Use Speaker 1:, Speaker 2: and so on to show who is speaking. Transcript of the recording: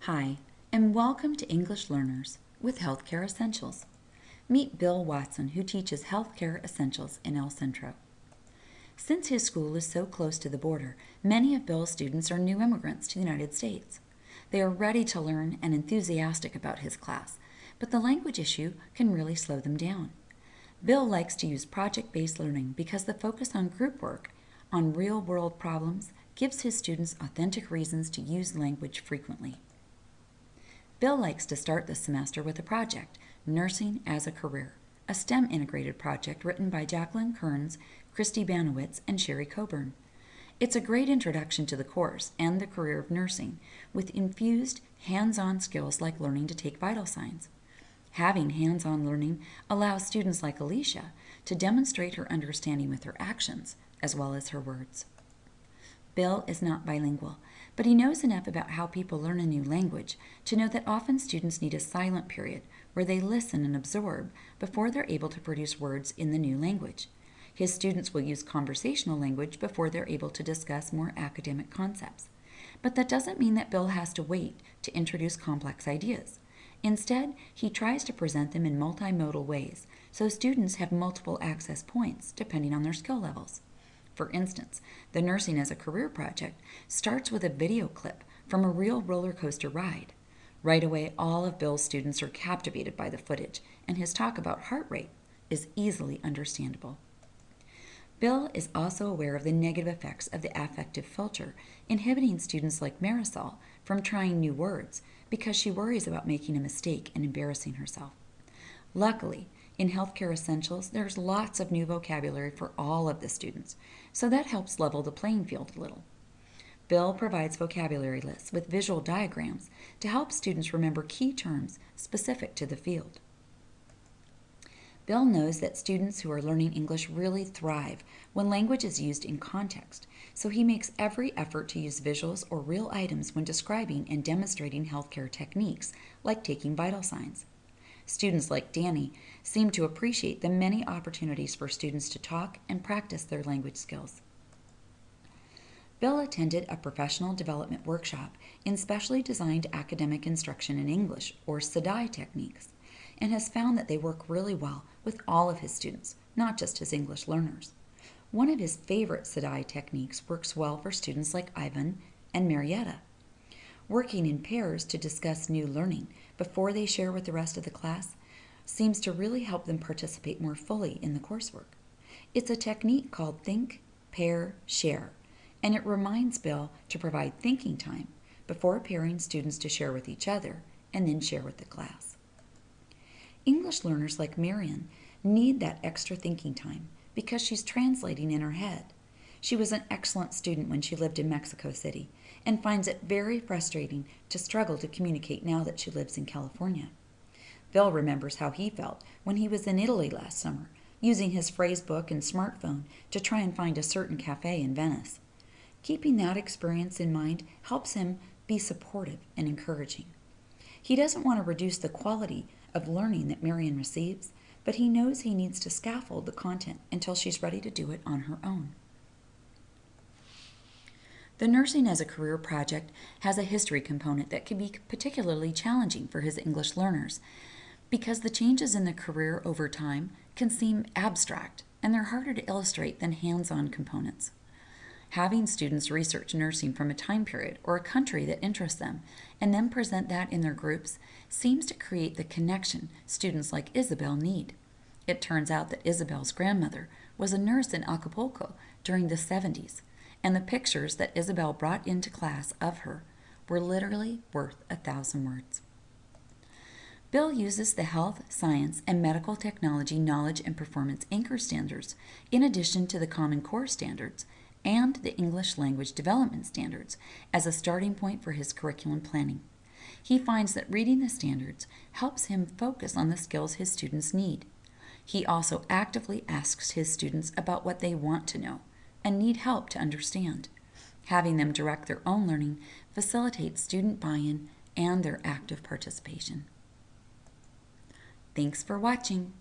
Speaker 1: Hi, and welcome to English Learners with Healthcare Essentials. Meet Bill Watson, who teaches Healthcare Essentials in El Centro. Since his school is so close to the border, many of Bill's students are new immigrants to the United States. They are ready to learn and enthusiastic about his class, but the language issue can really slow them down. Bill likes to use project-based learning because the focus on group work, on real-world problems, gives his students authentic reasons to use language frequently. Bill likes to start the semester with a project, Nursing as a Career, a STEM-integrated project written by Jacqueline Kearns, Christy Banowitz, and Sherry Coburn. It's a great introduction to the course and the career of nursing, with infused, hands-on skills like learning to take vital signs. Having hands-on learning allows students like Alicia to demonstrate her understanding with her actions, as well as her words. Bill is not bilingual, but he knows enough about how people learn a new language to know that often students need a silent period where they listen and absorb before they're able to produce words in the new language. His students will use conversational language before they're able to discuss more academic concepts. But that doesn't mean that Bill has to wait to introduce complex ideas. Instead, he tries to present them in multimodal ways, so students have multiple access points depending on their skill levels. For instance, the Nursing as a Career project starts with a video clip from a real roller coaster ride. Right away, all of Bill's students are captivated by the footage, and his talk about heart rate is easily understandable. Bill is also aware of the negative effects of the affective filter, inhibiting students like Marisol from trying new words because she worries about making a mistake and embarrassing herself. Luckily, in Healthcare Essentials, there's lots of new vocabulary for all of the students, so that helps level the playing field a little. Bill provides vocabulary lists with visual diagrams to help students remember key terms specific to the field. Bill knows that students who are learning English really thrive when language is used in context, so he makes every effort to use visuals or real items when describing and demonstrating healthcare techniques, like taking vital signs. Students like Danny seem to appreciate the many opportunities for students to talk and practice their language skills. Bill attended a professional development workshop in specially designed academic instruction in English, or SDAIE techniques, and has found that they work really well with all of his students, not just his English learners. One of his favorite SDAIE techniques works well for students like Ivan and Marietta. Working in pairs to discuss new learning before they share with the rest of the class seems to really help them participate more fully in the coursework. It's a technique called Think, Pair, Share, and it reminds Bill to provide thinking time before pairing students to share with each other and then share with the class. English learners like Marion need that extra thinking time because she's translating in her head. She was an excellent student when she lived in Mexico City and finds it very frustrating to struggle to communicate now that she lives in California. Bill remembers how he felt when he was in Italy last summer, using his phrase book and smartphone to try and find a certain cafe in Venice. Keeping that experience in mind helps him be supportive and encouraging. He doesn't want to reduce the quality of learning that Marion receives, but he knows he needs to scaffold the content until she's ready to do it on her own. The Nursing as a Career project has a history component that can be particularly challenging for his English learners because the changes in the career over time can seem abstract and they're harder to illustrate than hands-on components. Having students research nursing from a time period or a country that interests them and then present that in their groups seems to create the connection students like Isabel need. It turns out that Isabel's grandmother was a nurse in Acapulco during the 70s, and the pictures that Isabel brought into class of her were literally worth 1,000 words. Bill uses the health, science, and medical technology knowledge and performance anchor standards in addition to the Common Core standards and the English language development standards as a starting point for his curriculum planning. He finds that reading the standards helps him focus on the skills his students need. He also actively asks his students about what they want to know and need help to understand. Having them direct their own learning facilitates student buy-in and their active participation. Thanks for watching.